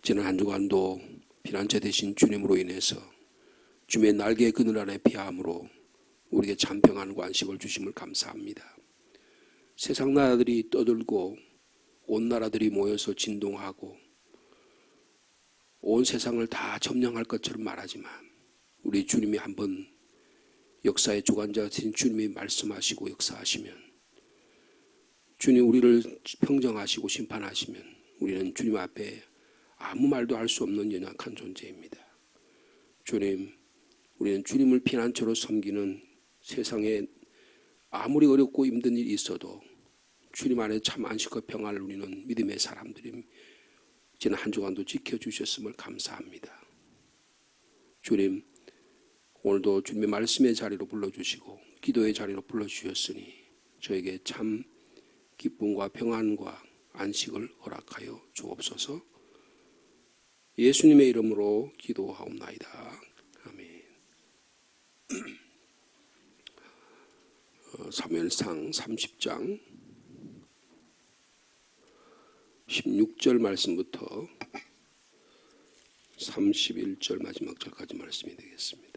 지난 한 주간도 피난처 되신 주님으로 인해서 주님의 날개 그늘 안에 피함으로 우리에게 참 평안과 안식을 주심을 감사합니다. 세상 나라들이 떠들고 온 나라들이 모여서 진동하고 온 세상을 다 점령할 것처럼 말하지만 우리 주님이 한번 역사의 주관자 되신 주님이 말씀하시고 역사하시면, 주님 우리를 평정하시고 심판하시면 우리는 주님 앞에 아무 말도 할 수 없는 연약한 존재입니다. 주님, 우리는 주님을 피난처로 섬기는 세상에 아무리 어렵고 힘든 일이 있어도 주님 안에 참 안식과 평안을 누리는 믿음의 사람들이 지난 한 주간도 지켜주셨음을 감사합니다. 주님, 오늘도 주님의 말씀의 자리로 불러주시고 기도의 자리로 불러주셨으니 저에게 참 기쁨과 평안과 안식을 허락하여 주옵소서. 예수님의 이름으로 기도하옵나이다. 아멘. 사무엘상 30장 16절 말씀부터 31절 마지막 절까지 말씀이 되겠습니다.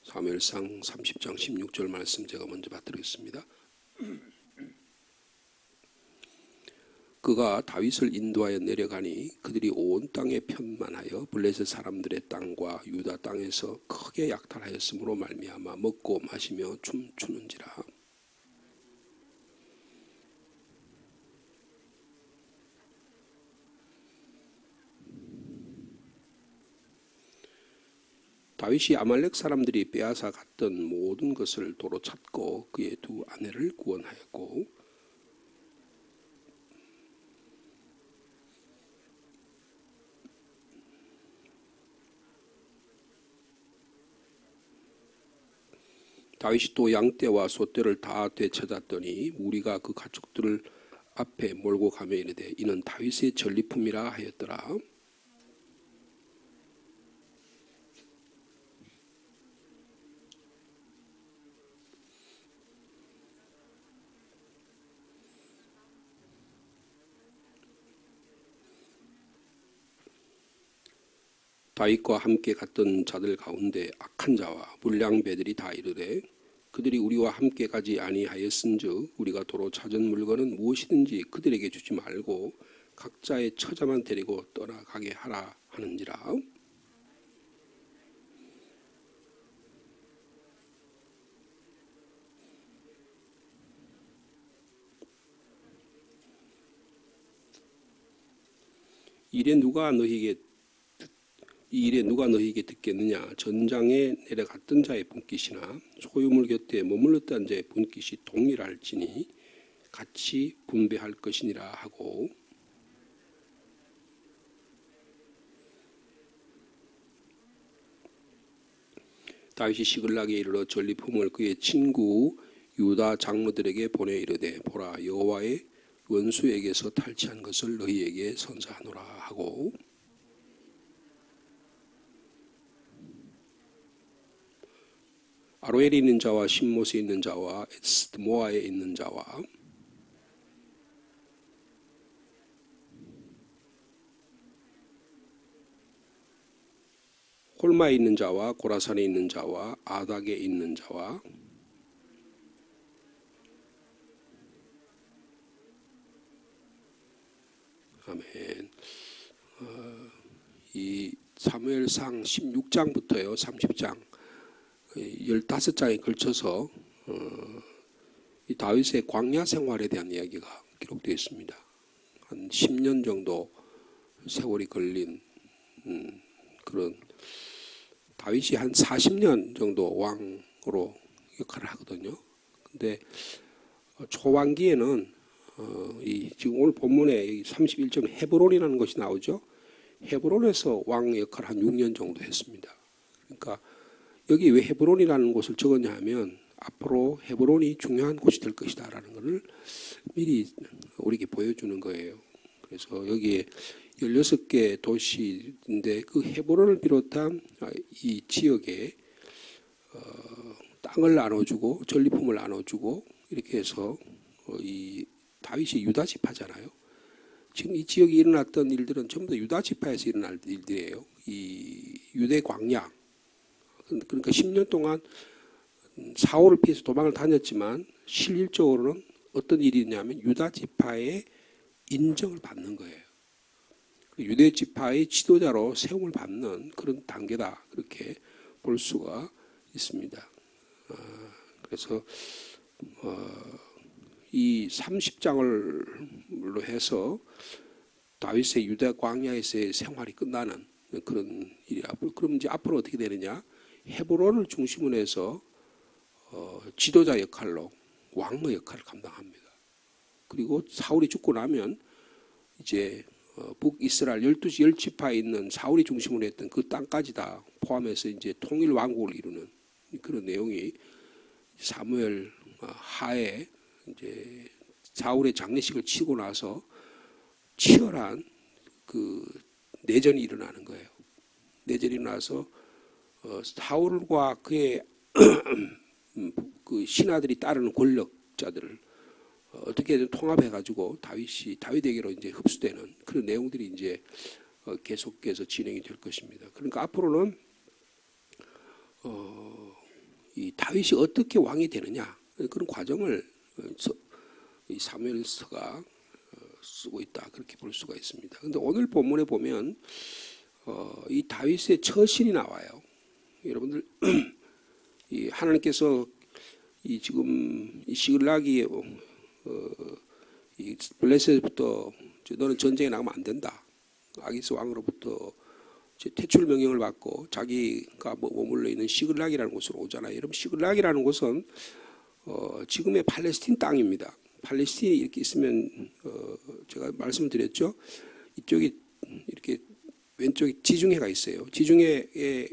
사무엘상 30장 16절 말씀 제가 먼저 받드리겠습니다. 그가 다윗을 인도하여 내려가니 그들이 온 땅에 편만하여 블레셋 사람들의 땅과 유다 땅에서 크게 약탈하였으므로 말미암아 먹고 마시며 춤추는지라. 다윗이 아말렉 사람들이 빼앗아 갔던 모든 것을 도로 찾고 그의 두 아내를 구원하였고, 다윗이 또 양떼와 소떼를 다 되찾았더니 무리가 그 가축들을 앞에 몰고 가며 이르되 이는 다윗의 전리품이라 하였더라. 다윗과 함께 갔던 자들 가운데 악한 자와 불량배들이 다 이르되 그들이 우리와 함께 가지 아니하였은즉 우리가 도로 찾은 물건은 무엇이든지 그들에게 주지 말고 각자의 처자만 데리고 떠나가게 하라 하는지라. 이 일에 누가 너희에게 듣겠느냐? 전장에 내려갔던 자의 분깃이나 소유물 곁에 머물렀던 자의 분깃이 동일할지니 같이 분배할 것이니라 하고, 다윗이 시글락에 이르러 전리품을 그의 친구 유다 장로들에게 보내 이르되 보라 여호와의 원수에게서 탈취한 것을 너희에게 선사하노라 하고, 아로엘에 있는 자와 신못에 있는 자와 에스모아에 있는 자와 홀마에 있는 자와 고라산에 있는 자와 아닥에 있는 자와 아멘. 이 사무엘상 16장부터요 30장 15장에 걸쳐서 이 다윗의 광야 생활에 대한 이야기가 기록되어 있습니다. 한 10년 정도 세월이 걸린 그런, 다윗이 한 40년 정도 왕으로 역할을 하거든요. 근데 초반기에는 지금 오늘 본문에 31점 헤브론이라는 것이 나오죠. 헤브론에서 왕 역할을 한 6년 정도 했습니다. 그러니까 여기 왜 헤브론이라는 곳을 적었냐 하면 앞으로 헤브론이 중요한 곳이 될 것이다 라는 것을 미리 우리에게 보여주는 거예요. 그래서 여기에 16개 도시인데 그 헤브론을 비롯한 이 지역에 땅을 나눠주고 전리품을 나눠주고 이렇게 해서 이 다윗이 유다 지파잖아요. 지금 이 지역에 일어났던 일들은 전부 다 유다 지파에서 일어날 일들이에요. 이 유대 광야. 그러니까 10년 동안 사울을 피해서 도망을 다녔지만 실질적으로는 어떤 일이 있냐면 유다 지파의 인정을 받는 거예요. 유대 지파의 지도자로 세움을 받는 그런 단계다. 그렇게 볼 수가 있습니다. 그래서 이 30장을로 해서 다윗의 유대 광야에서의 생활이 끝나는 그런 일이야. 그럼 이제 앞으로 어떻게 되느냐? 헤브론을 중심으로 해서 지도자 역할로 왕의 역할을 감당합니다. 그리고 사울이 죽고 나면 이제 북이스라엘 12지파에 있는 사울이 중심으로 했던 그 땅까지 다 포함해서 이제 통일 왕국을 이루는 그런 내용이 사무엘 하에 이제 사울의 장례식을 치고 나서 치열한 그 내전이 일어나는 거예요. 내전이 일어나서 사울과 그의 그 신하들이 따르는 권력자들을 어떻게든 통합해가지고 다윗에게로 이제 흡수되는 그런 내용들이 이제 계속해서 진행이 될 것입니다. 그러니까 앞으로는 이 다윗이 어떻게 왕이 되느냐 그런 과정을 이 사무엘서가 쓰고 있다 그렇게 볼 수가 있습니다. 그런데 오늘 본문에 보면 이 다윗의 처신이 나와요. 여러분들 이 하나님께서 이 지금 이 시글락이 이 블레셋부터 너는 전쟁에 나가면 안 된다. 아기스 왕으로부터 퇴출 명령을 받고 자기가 머물러 있는 시글락이라는 곳으로 오잖아요. 여러분 시글락이라는 곳은 지금의 팔레스틴 땅입니다. 팔레스틴이 이렇게 있으면 제가 말씀을 드렸죠. 이쪽이 이렇게 왼쪽에 지중해가 있어요. 지중해에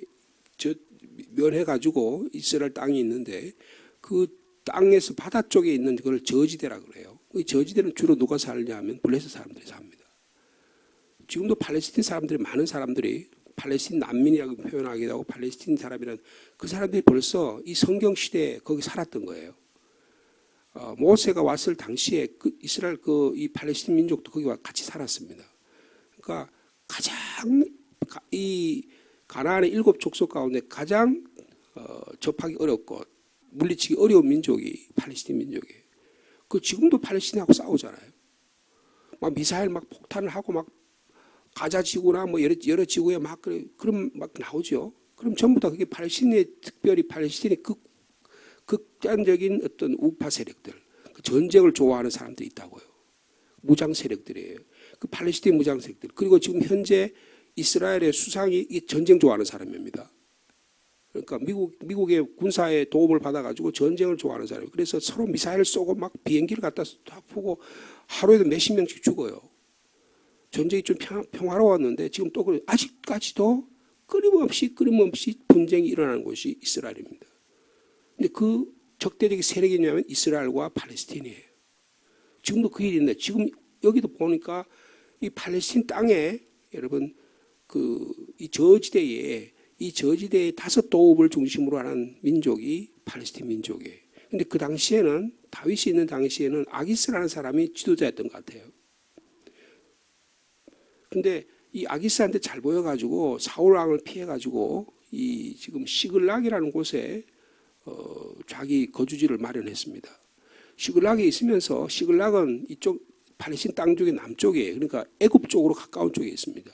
면해가지고 이스라엘 땅이 있는데 그 땅에서 바다 쪽에 있는 그걸 저지대라 그래요. 이 저지대는 주로 누가 살냐면 블레셋 사람들이 삽니다. 지금도 팔레스틴 사람들이 많은 사람들이 팔레스틴 난민이라고 표현하기도 하고 팔레스틴 사람이란 그 사람들이 벌써 이 성경 시대에 거기 살았던 거예요. 모세가 왔을 당시에 그 이스라엘 이 팔레스틴 민족도 거기와 같이 살았습니다. 그러니까 가장 이 가나안의 7 족속 가운데 가장 접하기 어렵고 물리치기 어려운 민족이 팔레스틴 민족이에요. 그 지금도 팔레스틴하고 싸우잖아요. 막 미사일 막 폭탄을 하고 막 가자 지구나 뭐 여러 지구에 막 그럼 막 나오죠. 그럼 전부 다 그게 특별히 팔레스틴의 극단적인 어떤 우파 세력들, 그 전쟁을 좋아하는 사람들이 있다고요. 무장 세력들이에요. 그 팔레스틴 무장 세력들. 그리고 지금 현재 이스라엘의 수상이 이 전쟁 좋아하는 사람입니다. 그러니까 미국의 군사의 도움을 받아가지고 전쟁을 좋아하는 사람이에요. 그래서 서로 미사일을 쏘고 막 비행기를 갖다 푸고 하루에도 몇십 명씩 죽어요. 전쟁이 좀 평화로웠는데 지금 또 아직까지도 끊임없이 분쟁이 일어나는 곳이 이스라엘입니다. 근데 그 적대적인 세력이 뭐냐면 이스라엘과 팔레스틴이에요. 지금도 그 일이 있는데 지금 여기도 보니까 이 팔레스틴 땅에 여러분 이 저지대에 5 도읍을 중심으로 하는 민족이 팔레스틴 민족이에요. 근데 그 당시에는 다윗이 있는 당시에는 아기스라는 사람이 지도자였던 것 같아요. 근데 이 아기스한테 잘 보여가지고 사울 왕을 피해가지고 이 지금 시글락이라는 곳에 자기 거주지를 마련했습니다. 시글락에 있으면서 시글락은 이쪽 팔레스틴 땅 쪽의 남쪽이에요. 그러니까 애굽 쪽으로 가까운 쪽에 있습니다.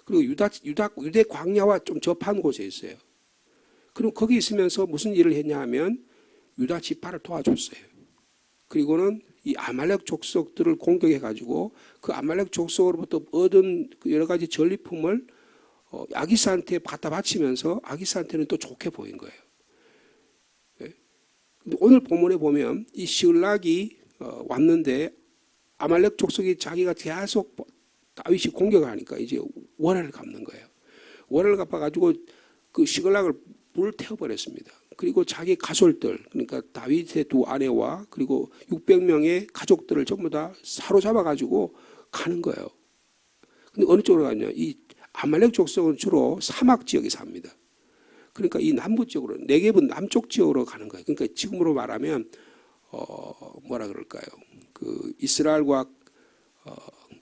그리고 유대 광야와 좀 접한 곳에 있어요. 그럼 거기 있으면서 무슨 일을 했냐 하면 유다 지파를 도와줬어요. 그리고는 이 아말렉 족속들을 공격해가지고 그 아말렉 족속으로부터 얻은 여러 가지 전리품을 아기스한테 갖다 바치면서 아기스한테는 또 좋게 보인 거예요. 근데 오늘 본문에 보면 이 시글락이 왔는데 아말렉 족속이 자기가 계속 다윗이 공격하니까 이제 원한을 갚는 거예요. 원한을 갚아가지고 그 시글락을 불태워버렸습니다. 그리고 자기 가솔들, 그러니까 다윗의 2 아내와 그리고 600명의 가족들을 전부 다 사로잡아가지고 가는 거예요. 근데 어느 쪽으로 가냐? 이 아말렉 족속은 주로 사막 지역에 삽니다. 그러니까 이 남부 지역으로 네겝은 남쪽 지역으로 가는 거예요. 그러니까 지금으로 말하면 뭐라 그럴까요? 그 이스라엘과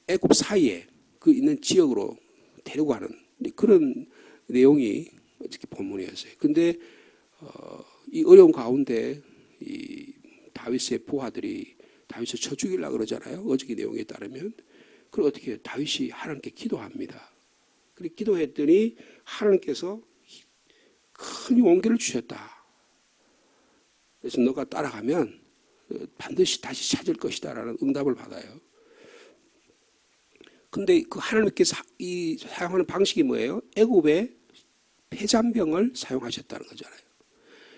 애굽 사이에 그 있는 지역으로 데려가는 그런 내용이 어떻게 본문이었어요. 근데 이 어려운 가운데 이 다윗의 부하들이 다윗을 쳐 죽이려고 그러잖아요. 어저께 내용에 따르면. 그걸 어떻게 해요? 다윗이 하나님께 기도합니다. 그리고 기도했더니 하나님께서 큰 용기를 주셨다. 그래서 너가 따라가면 반드시 다시 찾을 것이다 라는 응답을 받아요. 근데 그 하나님께서 이 사용하는 방식이 뭐예요? 애굽의 폐잔병을 사용하셨다는 거잖아요.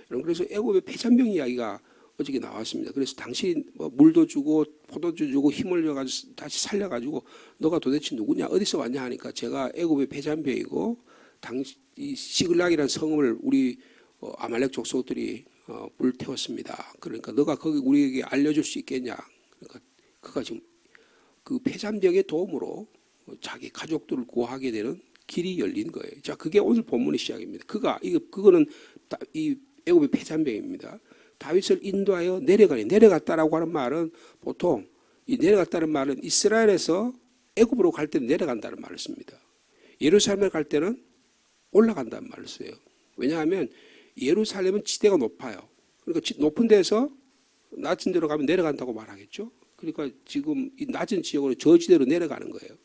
여러분, 그래서 애굽의 폐잔병 이야기가 어저께 나왔습니다. 그래서 당신 뭐 물도 주고 포도주 주고 힘을 줘가지고 다시 살려가지고 너가 도대체 누구냐 어디서 왔냐 하니까 제가 애굽의 폐잔병이고 이 시글락이라는 성을 우리 아말렉 족속들이 불태웠습니다. 그러니까 너가 거기 우리에게 알려줄 수 있겠냐? 그러니까 그가 지금 그 폐잔병의 도움으로 자기 가족들을 구하게 되는 길이 열린 거예요. 자, 그게 오늘 본문의 시작입니다. 그거는 이 애굽의 폐잔병입니다. 다윗을 인도하여 내려갔다라고 하는 말은 보통 이 내려갔다는 말은 이스라엘에서 애굽으로 갈 때는 내려간다는 말을 씁니다. 예루살렘에 갈 때는 올라간다는 말을 써요. 왜냐하면 예루살렘은 지대가 높아요. 그러니까 높은 데서 낮은 데로 가면 내려간다고 말하겠죠. 그러니까 지금 이 낮은 지역으로 저지대로 내려가는 거예요.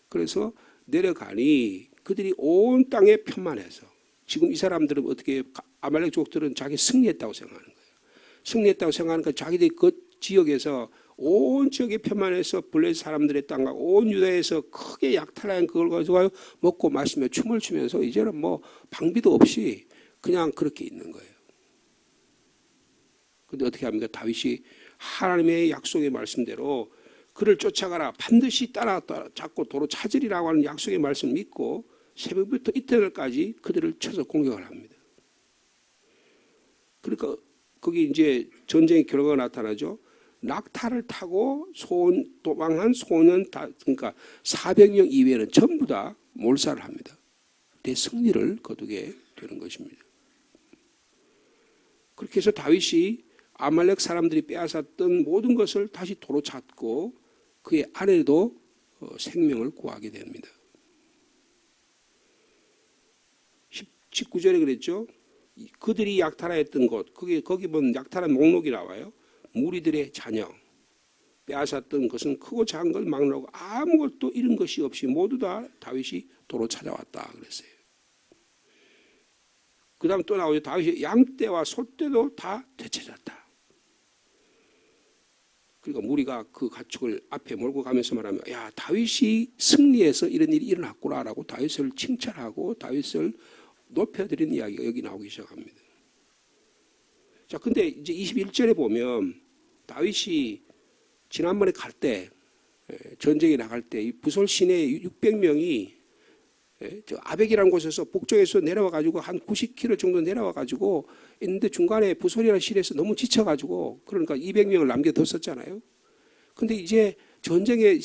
그래서 내려가니 그들이 온 땅에 편만해서 지금 이 사람들은 어떻게 아말렉 족들은 자기 승리했다고 생각하는 거예요. 승리했다고 생각하니까 자기들이 그 지역에서 온 지역에 편만해서 블레셋 사람들의 땅과 온 유다에서 크게 약탈한 그걸 가지고 먹고 마시며 춤을 추면서 이제는 뭐 방비도 없이 그냥 그렇게 있는 거예요. 근데 어떻게 합니까? 다윗이 하나님의 약속의 말씀대로 그를 쫓아가라 반드시 잡고 도로 찾으리라고 하는 약속의 말씀을 믿고 새벽부터 이튿날까지 그들을 쳐서 공격을 합니다. 그러니까 거기 이제 전쟁의 결과가 나타나죠. 낙타를 타고 도망한 소년 그러니까 400명 이외에는 전부 다 몰살을 합니다. 대승리를 거두게 되는 것입니다. 그렇게 해서 다윗이 아말렉 사람들이 빼앗았던 모든 것을 다시 도로 찾고 그의 아내도 생명을 구하게 됩니다. 19절에 그랬죠. 그들이 약탈하였던 곳, 거기 보면 약탈한 목록이 나와요. 무리들의 자녀, 빼앗았던 것은 크고 작은 걸 막론하고 아무것도 잃은 것이 없이 모두 다 다윗이 도로 찾아왔다 그랬어요. 그 다음 또 나오죠. 다윗이 양떼와 소떼도 다 되찾았다. 그러니까 무리가 그 가축을 앞에 몰고 가면서 말하면 야 다윗이 승리해서 이런 일이 일어났구나라고 다윗을 칭찬하고 다윗을 높여드리는 이야기가 여기 나오기 시작합니다. 자, 근데 이제 21절에 보면 다윗이 지난번에 갈 때 전쟁에 나갈 때 이 부솔 시내 600명이 저 아벡이라는 곳에서 북쪽에서 내려와 가지고 한 90km 정도 내려와 가지고 있는데 중간에 부솔이라는 시내에서 너무 지쳐 가지고 그러니까 200명을 남겨뒀었잖아요. 근데 이제 전쟁에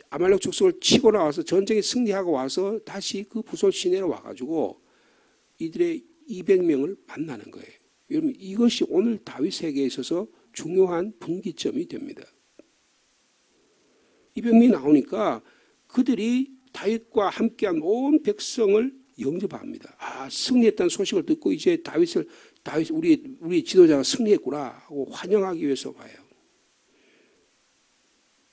아말렉 족속을 치고 나와서 전쟁에 승리하고 와서 다시 그 부솔 시내로 와 가지고 이들의 200명을 만나는 거예요. 여러분 이것이 오늘 다윗에게 있어서 중요한 분기점이 됩니다. 200명이 나오니까 그들이 다윗과 함께한 온 백성을 영접합니다. 아, 승리했다는 소식을 듣고 이제 다윗 우리 지도자가 승리했구나 하고 환영하기 위해서 와요.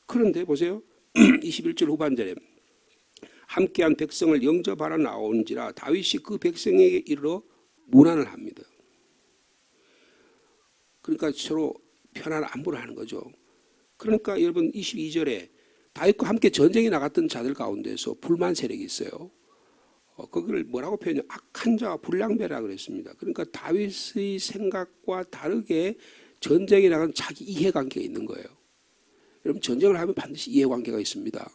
그런데 보세요. 21절 후반절에 함께한 백성을 영접하러 나온지라 다윗이 그 백성에게 이르러 문안을 합니다. 그러니까 서로 편한 안부를 하는 거죠. 그러니까 여러분 22절에 다윗과 함께 전쟁에 나갔던 자들 가운데서 불만 세력이 있어요. 거기를 뭐라고 표현해요? 악한 자와 불량배라고 그랬습니다. 그러니까 다윗의 생각과 다르게 전쟁에 나간 자기 이해관계가 있는 거예요. 여러분 전쟁을 하면 반드시 이해관계가 있습니다.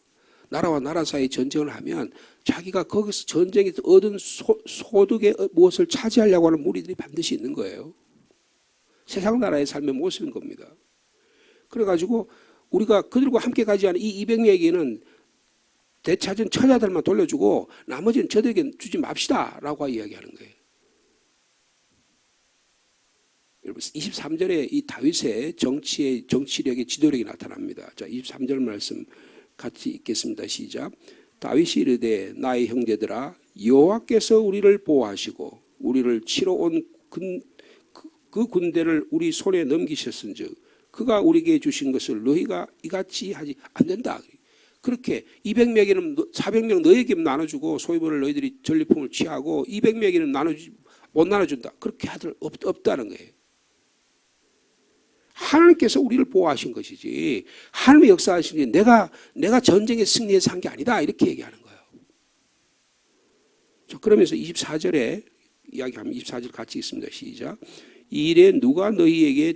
나라와 나라 사이에 전쟁을 하면 자기가 거기서 전쟁에서 얻은 소득의 무엇을 차지하려고 하는 무리들이 반드시 있는 거예요. 세상 나라의 삶의 모습인 겁니다. 그래가지고 우리가 그들과 함께 가지 않은 이 200명에게는 되찾은 처자들만 돌려주고 나머지는 저들에게 주지 맙시다 라고 이야기하는 거예요. 여러분 23절에 이 다윗의 정치력의 지도력이 나타납니다. 자, 23절 말씀 같이 읽겠습니다. 시작. 다윗이 이르되 나의 형제들아 여호와께서 우리를 보호하시고 우리를 치러 온 그 군대를 우리 손에 넘기셨은즉 그가 우리에게 주신 것을 너희가 이같이 하지 않는다. 그렇게 200명에는 400명 너희에게 나눠주고 소위 말해 너희들이 전리품을 취하고 200명에는 못 나눠준다. 그렇게 하들 없다는 거예요. 하나님께서 우리를 보호하신 것이지 하나님의 역사하신 게 내가 전쟁에 승리해서 한 게 아니다. 이렇게 얘기하는 거예요. 자, 그러면서 24절에 이야기하면 24절 같이 읽습니다. 시작. 이 일에 누가 너희에게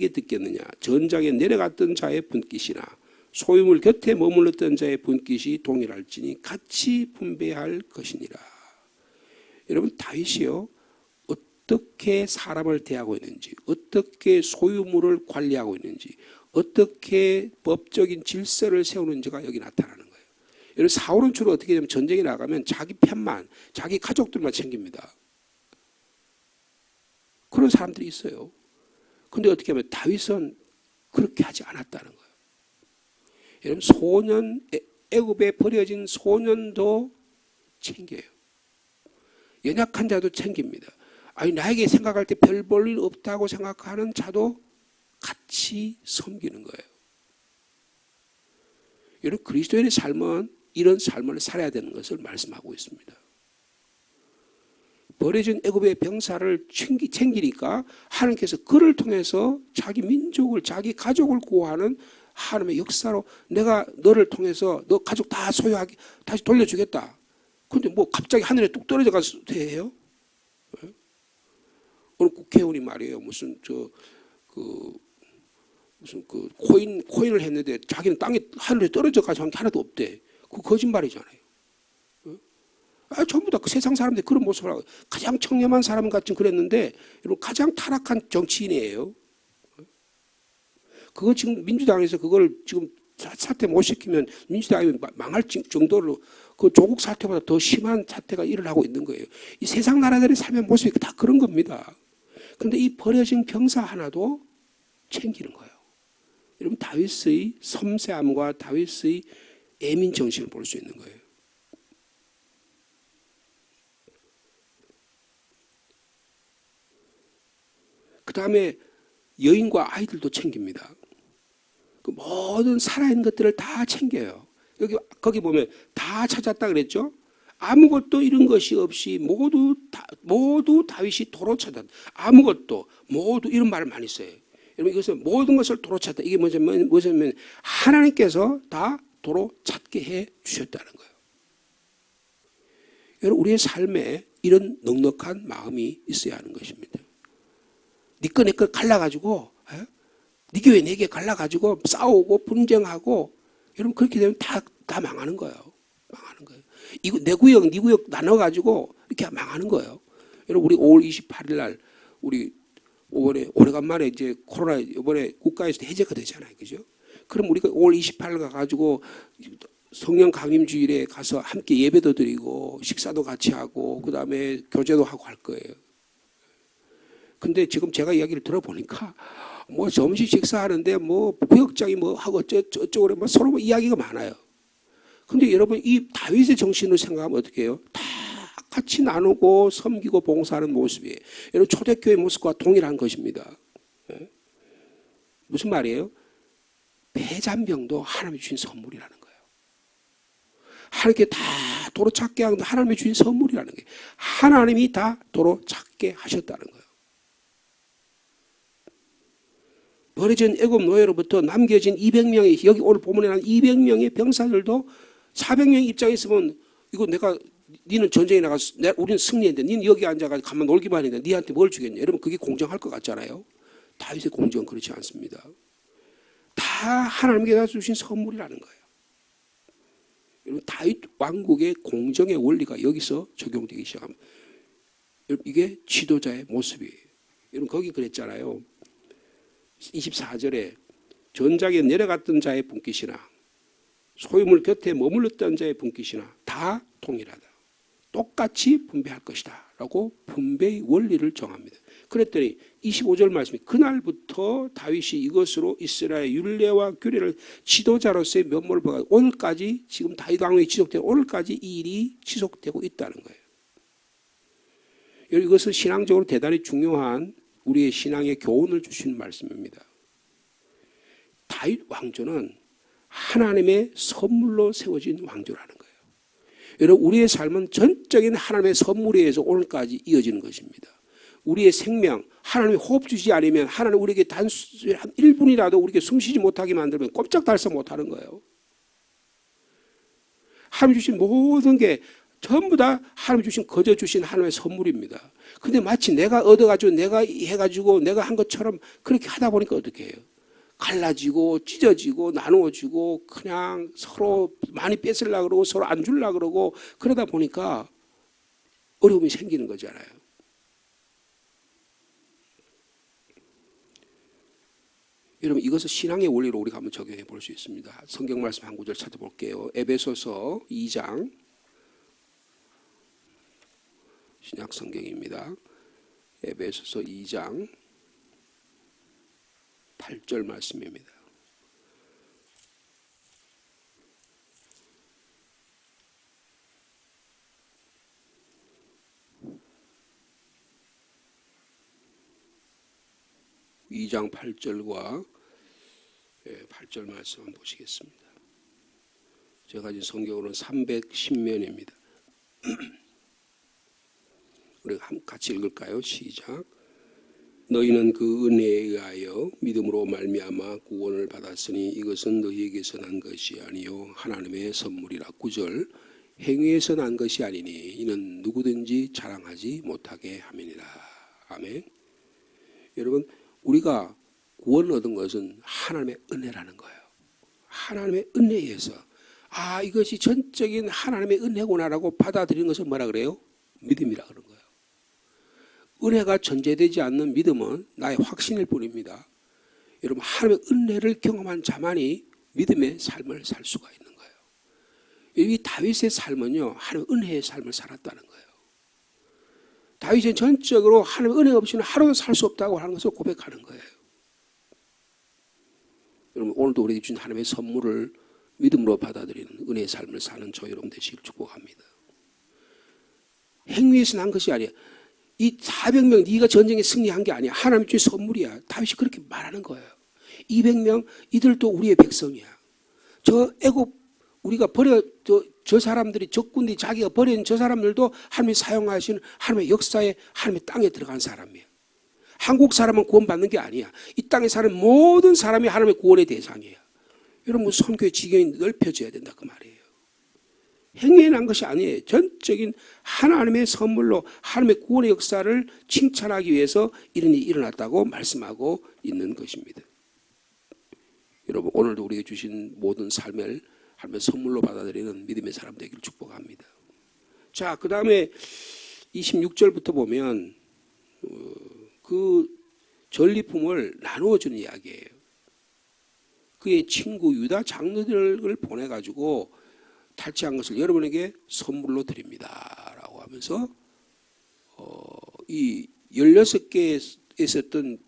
듣겠느냐. 전장에 내려갔던 자의 분깃이나 소유물 곁에 머물렀던 자의 분깃이 동일할지니 같이 분배할 것이니라. 여러분 다윗이요. 어떻게 사람을 대하고 있는지, 어떻게 소유물을 관리하고 있는지, 어떻게 법적인 질서를 세우는지가 여기 나타나는 거예요. 여러분 사울은 주로 어떻게 되면 전쟁에 나가면 자기 편만, 자기 가족들만 챙깁니다. 그런 사람들이 있어요. 그런데 어떻게 하면 다윗은 그렇게 하지 않았다는 거예요. 여러분 애굽에 버려진 소년도 챙겨요. 연약한 자도 챙깁니다. 아니 나에게 생각할 때 별 볼 일 없다고 생각하는 자도 같이 섬기는 거예요. 여러분 그리스도인의 삶은 이런 삶을 살아야 되는 것을 말씀하고 있습니다. 버려진 애굽의 병사를 챙기니까 하나님께서 그를 통해서 자기 민족을 자기 가족을 구하는 하나님의 역사로 내가 너를 통해서 너 가족 다 소유하게 다시 돌려주겠다. 그런데 뭐 갑자기 하늘에 뚝 떨어져 가서 돼요? 어느 국회의원이 말이에요. 무슨 코인을 했는데 자기는 땅에 하늘에 떨어져 가서 한 게 하나도 없대. 그거 거짓말이잖아요. 전부 다 그 세상 사람들이 그런 모습을 하고 가장 청렴한 사람 같은 그랬는데 여러분 가장 타락한 정치인이에요. 그거 지금 민주당에서 그걸 지금 사퇴 못 시키면 민주당이 망할 정도로 그 조국 사태보다 더 심한 사태가 일어나고 있는 거예요. 이 세상 나라들의 삶의 모습이 다 그런 겁니다. 그런데 이 버려진 병사 하나도 챙기는 거예요. 여러분 다윗의 섬세함과 다윗의 애민 정신을 볼 수 있는 거예요. 그 다음에 여인과 아이들도 챙깁니다. 그 모든 살아있는 것들을 다 챙겨요. 거기 보면 다 찾았다 그랬죠? 아무것도 잃은 것이 없이 모두 다윗이 도로 찾았다. 아무것도 모두 이런 말을 많이 써요. 여러분 이것은 모든 것을 도로 찾다. 이게 뭐냐면 하나님께서 다 도로 찾게 해 주셨다는 거예요. 여러분 우리의 삶에 이런 넉넉한 마음이 있어야 하는 것입니다. 네 거 내 거 갈라가지고 네 교회 내 교회 갈라가지고 싸우고 분쟁하고 여러분 그렇게 되면 다 망하는 거예요. 망하는 거예요. 이거 내 구역 네 구역 나눠가지고 이렇게 망하는 거예요. 여러분 우리 5월 28일 날 우리 오래간만에 이제 코로나 이번에 국가에서 해제가 되잖아요. 그죠? 그럼 우리가 5월 28일 가가지고 성령 강림 주일에 가서 함께 예배도 드리고 식사도 같이 하고 그 다음에 교제도 하고 할 거예요. 근데 지금 제가 이야기를 들어보니까 뭐 점심 식사하는데 뭐 부역장이 뭐 하고 저쪽으로 뭐 서로 뭐 이야기가 많아요. 근데 여러분 이 다윗의 정신을 생각하면 어떻게 해요? 다 같이 나누고 섬기고 봉사하는 모습이에요. 여러분 초대교회 모습과 동일한 것입니다. 무슨 말이에요? 배잔병도 하나님이 주신 선물이라는 거예요. 하나님께 다 도로 찾게 하는 건 하나님이 주신 선물이라는 거예요. 하나님이 다 도로 찾게 하셨다는 거예요. 버려진 애굽 노예로부터 남겨진 200명의 여기 오늘 본문에 나온 200명의 병사들도 400명 입장에 있으면 이거 니는 전쟁에 나가서 우리는 승리했는데 니는 여기 앉아가지고 가만 놀기만 했는데 니한테 뭘 주겠냐. 여러분 그게 공정할 것 같잖아요. 다윗의 공정은 그렇지 않습니다. 다 하나님께서 주신 선물이라는 거예요. 여러분 다윗 왕국의 공정의 원리가 여기서 적용되기 시작합니다. 여러분 이게 지도자의 모습이에요. 여러분 거기 그랬잖아요. 24절에 전장에 내려갔던 자의 분깃이나 소유물 곁에 머물렀던 자의 분깃이나 다 동일하다. 똑같이 분배할 것이다 라고 분배의 원리를 정합니다. 그랬더니 25절 말씀이 그날부터 다윗이 이것으로 이스라엘 율례와 규례를 지도자로서의 면모를 보여 오늘까지 지금 다윗 왕이 지속되고 오늘까지 이 일이 지속되고 있다는 거예요. 이것은 신앙적으로 대단히 중요한 우리의 신앙의 교훈을 주시는 말씀입니다. 다윗 왕조는 하나님의 선물로 세워진 왕조라는 거예요. 여러분 우리의 삶은 전적인 하나님의 선물에 의해서 오늘까지 이어지는 것입니다. 우리의 생명, 하나님이 호흡 주지 않으면 하나님 우리에게 한 1분이라도 우리에게 숨쉬지 못하게 만들면 꼼짝달싹 못하는 거예요. 하나님 주신 모든 게 전부 다 하나님 주신 거저 주신 하나님의 선물입니다. 근데 마치 내가 얻어가지고 내가 해가지고 내가 한 것처럼 그렇게 하다 보니까 어떻게 해요? 갈라지고 찢어지고 나누어지고 그냥 서로 많이 뺏으려고 그러고 서로 안 주려고 그러고 그러다 보니까 어려움이 생기는 거잖아요. 여러분 이것을 신앙의 원리로 우리가 한번 적용해 볼 수 있습니다. 성경 말씀 한 구절 찾아볼게요. 에베소서 2장 신약 성경입니다. 에베소서 2장 8절 말씀입니다. 이 장 8절과 8절 말씀 한번 보시겠습니다. 제가 가진 성경으로는 310면입니다. 우리가 같이 읽을까요? 시작. 너희는 그 은혜에 의하여 믿음으로 말미암아 구원을 받았으니 이것은 너희에게서 난 것이 아니요 하나님의 선물이라. 9절. 행위에서 난 것이 아니니 이는 누구든지 자랑하지 못하게 함이니라. 아멘. 여러분 우리가 구원을 얻은 것은 하나님의 은혜라는 거예요. 하나님의 은혜에 의해서 이것이 전적인 하나님의 은혜구나라고 받아들이는 것을 뭐라 그래요? 믿음이라 그런 거예요. 은혜가 전제되지 않는 믿음은 나의 확신일 뿐입니다. 여러분 하나님의 은혜를 경험한 자만이 믿음의 삶을 살 수가 있는 거예요. 이 다윗의 삶은요 하나님의 은혜의 삶을 살았다는 거예요. 다윗은 전적으로 하나님의 은혜 없이는 하루도 살 수 없다고 하는 것을 고백하는 거예요. 여러분 오늘도 우리에게 주신 하나님의 선물을 믿음으로 받아들이는 은혜의 삶을 사는 저 여러분 되시길 축복합니다. 행위에서 난 것이 아니야. 이 400명 네가 전쟁에 승리한 게 아니야. 하나님 주신 선물이야. 다윗이 그렇게 말하는 거예요. 200명 이들도 우리의 백성이야. 저 애굽 우리가 저 사람들이 적군들이 자기가 버린 저 사람들도 하나님이 사용하시는 하나님의 역사에 하나님의 땅에 들어간 사람이에요. 한국 사람은 구원받는 게 아니야. 이 땅에 사는 모든 사람이 하나님의 구원의 대상이에요. 여러분 선교의 지경이 넓혀져야 된다 그 말이에요. 행위에 난 것이 아니에요. 전적인 하나님의 선물로 하나님의 구원의 역사를 칭찬하기 위해서 이런 일이 일어났다고 말씀하고 있는 것입니다. 여러분 오늘도 우리에게 주신 모든 삶을 하나님의 선물로 받아들이는 믿음의 사람 되기를 축복합니다. 자, 그 다음에 26절부터 보면 그 전리품을 나누어 주는 이야기예요. 그의 친구 유다 장로들을 보내가지고 탈취한 것을 여러분에게 선물로 드립니다 라고 하면서 이 16개에 있었던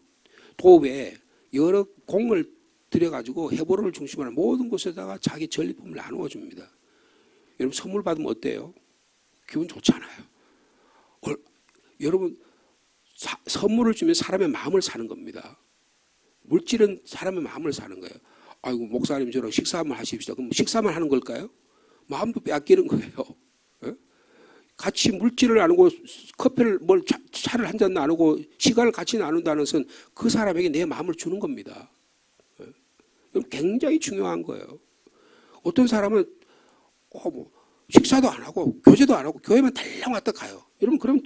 도읍에 여러 공을 들여가지고 헤브론을 중심으로 모든 곳에다가 자기 전리품을 나누어 줍니다. 여러분 선물 받으면 어때요? 기분 좋잖아요. 여러분 선물을 주면 사람의 마음을 사는 겁니다. 물질은 사람의 마음을 사는 거예요. 아이고 목사님 저랑 식사 한번 하십시오. 그럼 식사만 하는 걸까요? 마음도 빼앗기는 거예요. 예? 같이 물질을 나누고 커피를 차를 한 잔 나누고 시간을 같이 나눈다는 것은 그 사람에게 내 마음을 주는 겁니다. 굉장히 중요한 거예요. 어떤 사람은 식사도 안 하고 교제도 안 하고 교회만 달랑 왔다 가요. 여러분 그럼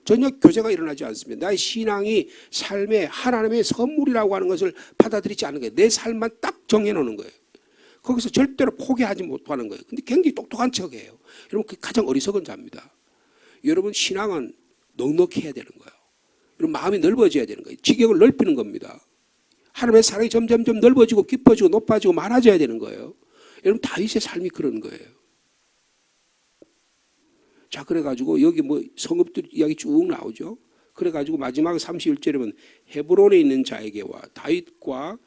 전혀 교제가 일어나지 않습니다. 나의 신앙이 삶의 하나님의 선물이라고 하는 것을 받아들이지 않는 거예요. 내 삶만 딱 정해놓는 거예요. 거기서 절대로 포기하지 못하는 거예요. 근데 굉장히 똑똑한 척이에요. 여러분 그게 가장 어리석은 자입니다. 여러분 신앙은 넉넉히 해야 되는 거예요. 여러분 마음이 넓어져야 되는 거예요. 지경을 넓히는 겁니다. 하나님의 사랑이 점점점 넓어지고 깊어지고 높아지고 많아져야 되는 거예요. 여러분 다윗의 삶이 그런 거예요. 자, 그래가지고 여기 뭐 성읍들 이야기 쭉 나오죠. 그래가지고 마지막 31절에 보면 헤브론에 있는 자에게와 다윗과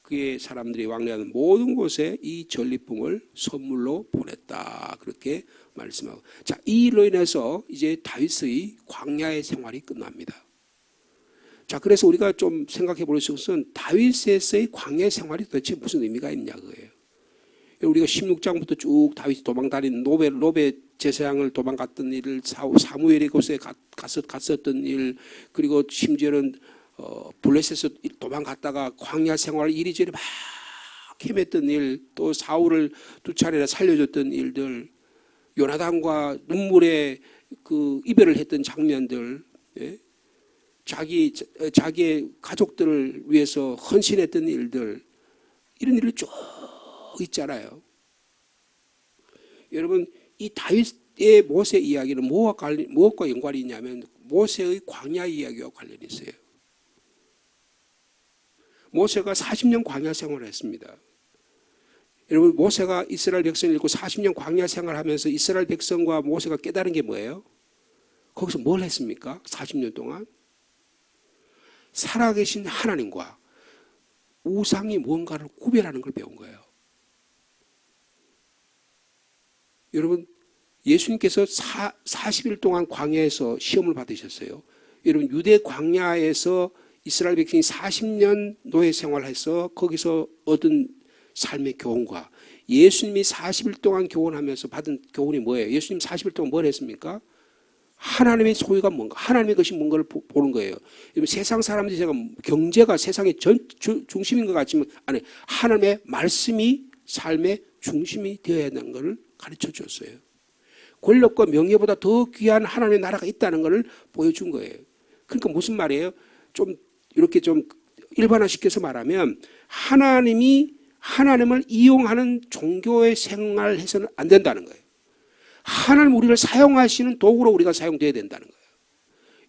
그의 사람들이 왕래하는 모든 곳에 이 전리품을 선물로 보냈다. 그렇게 말씀하고. 자, 이 일로 인해서 이제 다윗의 광야의 생활이 끝납니다. 자, 그래서 우리가 좀 생각해 볼 것은 다윗에서의 광야 생활이 도대체 무슨 의미가 있냐 그거예요. 우리가 16장부터 쭉 다윗이 도망다닌 노베 제사장을 도망갔던 일을 사무엘의 곳에 갔었던 일, 그리고 심지어는 블레셋에서 도망갔다가 광야 생활 이리저리 막 헤맸던 일, 또 사울을 2차례나 살려줬던 일들, 요나단과 눈물의 그 이별을 했던 장면들, 예? 자기의 가족들을 위해서 헌신했던 일들, 이런 일을 쭉 있잖아요. 여러분, 이 다윗의 모세 이야기는 무엇과 연관이 있냐면 모세의 광야 이야기와 관련이 있어요. 모세가 40년 광야 생활을 했습니다. 여러분, 모세가 이스라엘 백성을 잃고 40년 광야 생활하면서 이스라엘 백성과 모세가 깨달은 게 뭐예요? 거기서 뭘 했습니까? 40년 동안 살아계신 하나님과 우상이 뭔가를 구별하는 걸 배운 거예요. 여러분, 예수님께서 40일 동안 광야에서 시험을 받으셨어요. 여러분, 유대 광야에서 이스라엘 백성이 40년 노예 생활해서 거기서 얻은 삶의 교훈과 예수님이 40일 동안 교훈하면서 받은 교훈이 뭐예요? 예수님 40일 동안 뭘 했습니까? 하나님의 소유가 뭔가, 하나님의 것이 뭔가를 보는 거예요. 세상 사람들이 제가 경제가 세상의 중심인 것 같지만 아니, 하나님의 말씀이 삶의 중심이 되어야 한다는 것을 가르쳐 줬어요. 권력과 명예보다 더 귀한 하나님의 나라가 있다는 것을 보여준 거예요. 그러니까 무슨 말이에요? 좀 이렇게 좀 일반화시켜서 말하면 하나님을 이용하는 종교의 생활을 해서는 안 된다는 거예요. 하나님 우리를 사용하시는 도구로 우리가 사용돼야 된다는 거예요.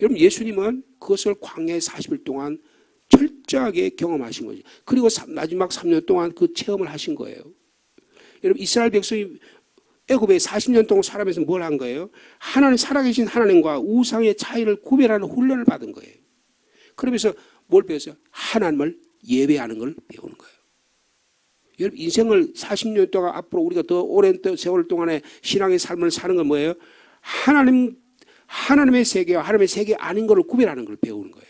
여러분, 예수님은 그것을 광야에 40일 동안 철저하게 경험하신 거죠. 그리고 마지막 3년 동안 그 체험을 하신 거예요. 여러분, 이스라엘 백성이 애굽에 40년 동안 살아면서 뭘 한 거예요? 하나님, 살아계신 하나님과 우상의 차이를 구별하는 훈련을 받은 거예요. 그러면서 뭘 배웠어요? 하나님을 예배하는 걸 배우는 거예요. 여러분, 인생을 40년 동안 앞으로 우리가 더 오랜 세월 동안에 신앙의 삶을 사는 건 뭐예요? 하나님의 세계와 하나님의 세계 아닌 것을 구별하는 걸 배우는 거예요.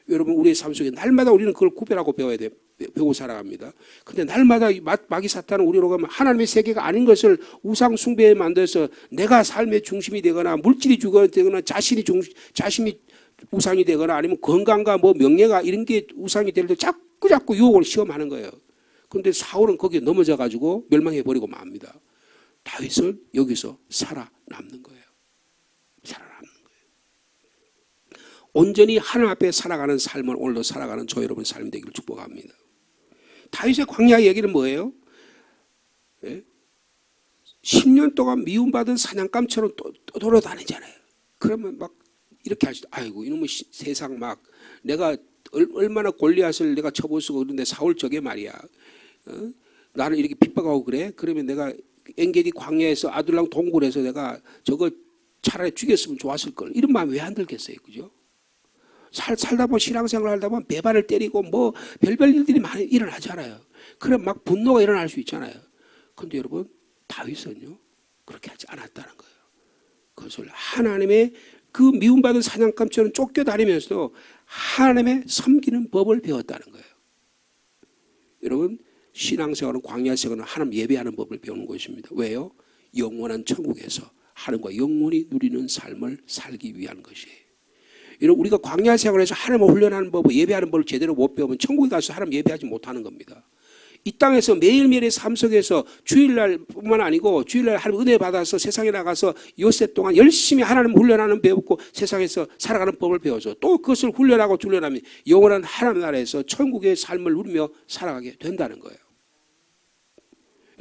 여러분, 우리의 삶 속에 날마다 우리는 그걸 구별하고 배워야 돼요. 배우고 살아갑니다. 근데 날마다 마귀 사탄은 우리로 가면 하나님의 세계가 아닌 것을 우상 숭배에 만들어서 내가 삶의 중심이 되거나 물질이 되거나 자신이 우상이 되거나 아니면 건강과 뭐 명예가 이런 게 우상이 될 때 자꾸 유혹을 시험하는 거예요. 그런데 사울은 거기에 넘어져 가지고 멸망해 버리고 맙니다. 다윗은 여기서 살아남는 거예요. 살아남는 거예요. 온전히 하나님 앞에 살아가는 삶을 오늘도 살아가는 저 여러분 삶이 되기를 축복합니다. 다윗의 광야 얘기는 뭐예요? 예? 10년 동안 미움받은 사냥감처럼 돌아다니잖아요. 그러면 막 이렇게 하시죠. 아이고, 이놈의 세상 막 내가 얼마나 골리앗을 내가 쳐볼 수가 없는데 사울 저게 말이야. 나를 이렇게 핍박하고 그래? 그러면 내가 엔게디 광야에서 아둘람 동굴에서 내가 저거 차라리 죽였으면 좋았을 걸. 이런 마음이 왜 안 들겠어요, 그죠? 살다 보면 신앙생활 하다 보면 배반을 때리고 뭐 별별 일들이 많이 일어나잖아요. 그럼 막 분노가 일어날 수 있잖아요. 그런데 여러분, 다윗은요 그렇게 하지 않았다는 거예요. 그것을 하나님의 그 미움받은 사냥감처럼 쫓겨다니면서도 하나님의 섬기는 법을 배웠다는 거예요. 여러분, 신앙생활은 광야생활은 하나님 예배하는 법을 배우는 것입니다. 왜요? 영원한 천국에서 하나님과 영원히 누리는 삶을 살기 위한 것이에요. 여러분, 우리가 광야생활에서 하나님을 훈련하는 법, 예배하는 법을 제대로 못 배우면 천국에 가서 하나님 예배하지 못하는 겁니다. 이 땅에서 매일매일의 삶 속에서 주일날뿐만 아니고 주일날 하나님 은혜 받아서 세상에 나가서 엿새 동안 열심히 하나님 훈련하는 배웠고 세상에서 살아가는 법을 배워서 또 그것을 훈련하고 훈련하면 영원한 하나님 나라에서 천국의 삶을 누리며 살아가게 된다는 거예요.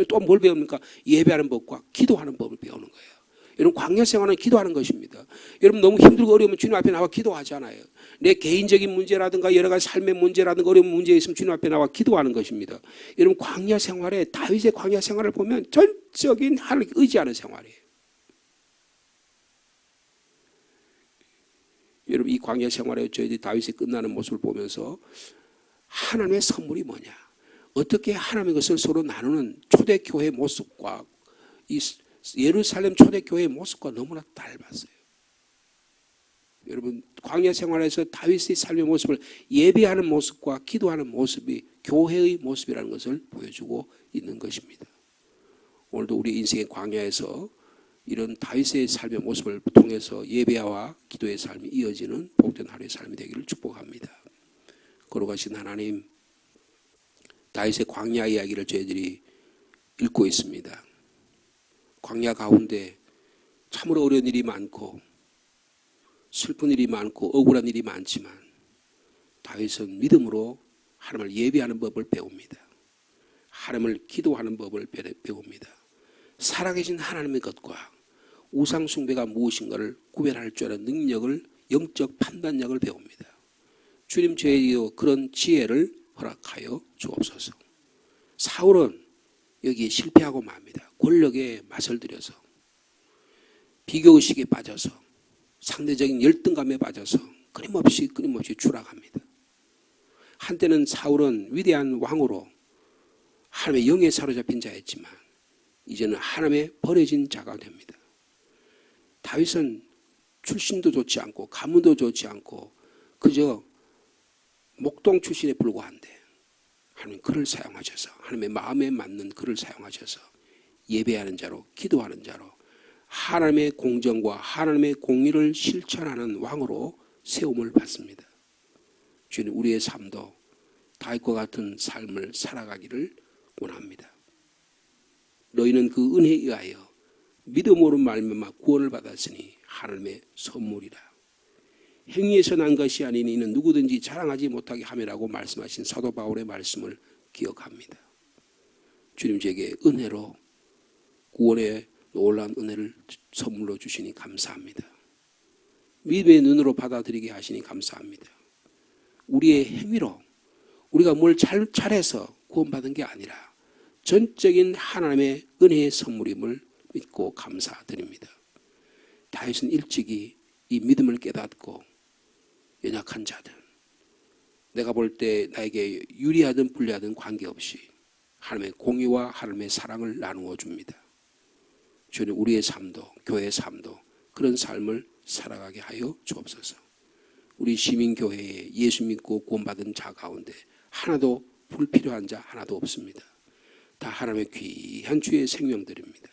또 뭘 배웁니까? 예배하는 법과 기도하는 법을 배우는 거예요. 여러분, 광야 생활은 기도하는 것입니다. 여러분, 너무 힘들고 어려우면 주님 앞에 나와 기도하잖아요. 내 개인적인 문제라든가 여러 가지 삶의 문제라든가 어려운 문제 있으면 주님 앞에 나와 기도하는 것입니다. 여러분, 광야 생활에 다윗의 광야 생활을 보면 전적인 하나님께 의지하는 생활이에요. 여러분 이 광야 생활에 저희들이 다윗이 끝나는 모습을 보면서 하나님의 선물이 뭐냐, 어떻게 하나님의 것을 서로 나누는 초대교회의 모습과 이 예루살렘 초대교회의 모습과 너무나 닮았어요. 여러분 광야 생활에서 다윗의 삶의 모습을 예배하는 모습과 기도하는 모습이 교회의 모습이라는 것을 보여주고 있는 것입니다. 오늘도 우리 인생의 광야에서 이런 다윗의 삶의 모습을 통해서 예배와 기도의 삶이 이어지는 복된 하루의 삶이 되기를 축복합니다. 거룩하신 하나님, 다윗의 광야 이야기를 저희들이 읽고 있습니다. 광야 가운데 참으로 어려운 일이 많고 슬픈 일이 많고 억울한 일이 많지만 다윗은 믿음으로 하나님을 예배하는 법을 배웁니다. 하나님을 기도하는 법을 배웁니다. 살아계신 하나님의 것과 우상 숭배가 무엇인가를 구별할 줄 아는 능력을, 영적 판단력을 배웁니다. 주님, 저에게 그런 지혜를 허락하여 주옵소서. 사울은 여기에 실패하고 맙니다. 권력에 맛을 들여서, 비교의식에 빠져서, 상대적인 열등감에 빠져서 끊임없이 추락합니다. 한때는 사울은 위대한 왕으로 하나님의 영에 사로잡힌 자였지만 이제는 하나님의 버려진 자가 됩니다. 다윗은 출신도 좋지 않고 가문도 좋지 않고 그저 목동 출신에 불과한데 하나님 그를 사용하셔서, 하나님의 마음에 맞는 그를 사용하셔서 예배하는 자로, 기도하는 자로, 하나님의 공정과 하나님의 공의를 실천하는 왕으로 세움을 받습니다. 주님, 우리의 삶도 다윗과 같은 삶을 살아가기를 원합니다. 너희는 그 은혜에 의하여 믿음으로 말미암아 구원을 받았으니 하나님의 선물이라. 행위에서 난 것이 아니니 이는 누구든지 자랑하지 못하게 함이라고 말씀하신 사도 바울의 말씀을 기억합니다. 주님, 제게 은혜로 구원의 놀라운 은혜를 선물로 주시니 감사합니다. 믿음의 눈으로 받아들이게 하시니 감사합니다. 우리의 행위로 우리가 뭘 잘해서 구원받은 게 아니라 전적인 하나님의 은혜의 선물임을 믿고 감사드립니다. 다윗은 일찍이 이 믿음을 깨닫고 연약한 자들, 내가 볼 때 나에게 유리하든 불리하든 관계없이 하나님의 공의와 하나님의 사랑을 나누어 줍니다. 주님, 우리의 삶도 교회의 삶도 그런 삶을 살아가게 하여 주옵소서. 우리 시민교회에 예수 믿고 구원받은 자 가운데 하나도 불필요한 자 하나도 없습니다. 다 하나님의 귀한 주의 생명들입니다.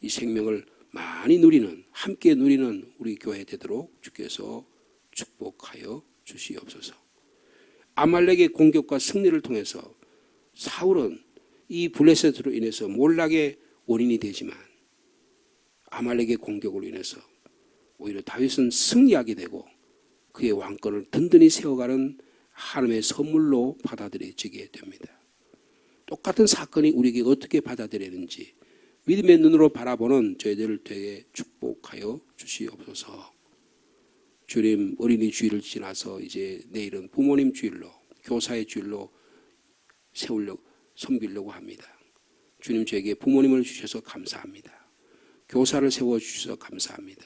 이 생명을 많이 누리는, 함께 누리는 우리 교회 되도록 주께서 축복하여 주시옵소서. 아말렉의 공격과 승리를 통해서 사울은 이 블레셋으로 인해서 몰락의 원인이 되지만 아말렉의 공격으로 인해서 오히려 다윗은 승리하게 되고 그의 왕권을 든든히 세워가는 하나님의 선물로 받아들여지게 됩니다. 똑같은 사건이 우리에게 어떻게 받아들이는지 믿음의 눈으로 바라보는 저희들을 되게 축복하여 주시옵소서. 주님, 어린이 주일을 지나서 이제 내일은 부모님 주일로, 교사의 주일로 섬기려고 합니다. 주님, 저에게 부모님을 주셔서 감사합니다. 교사를 세워주셔서 감사합니다.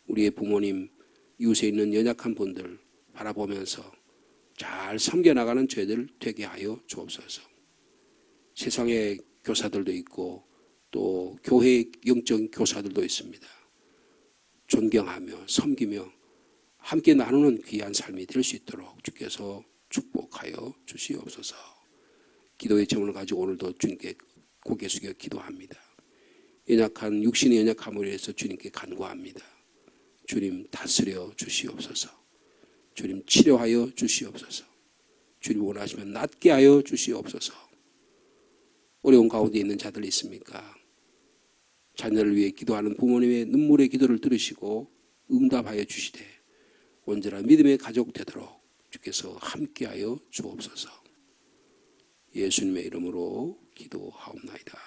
우리의 부모님, 이웃에 있는 연약한 분들 바라보면서 잘 섬겨나가는 저희들 되게 하여 주옵소서. 세상에 교사들도 있고 또 교회의 영적인 교사들도 있습니다. 존경하며 섬기며 함께 나누는 귀한 삶이 될 수 있도록 주께서 축복하여 주시옵소서. 기도의 제목을 가지고 오늘도 주님께 고개 숙여 기도합니다. 연약한 육신의 연약함을 위해서 주님께 간구합니다. 주님, 다스려 주시옵소서. 주님, 치료하여 주시옵소서. 주님, 원하시면 낫게 하여 주시옵소서. 어려운 가운데 있는 자들 있습니까? 자녀를 위해 기도하는 부모님의 눈물의 기도를 들으시고 응답하여 주시되 온전한 믿음의 가족 되도록 주께서 함께하여 주옵소서. 예수님의 이름으로 기도하옵나이다.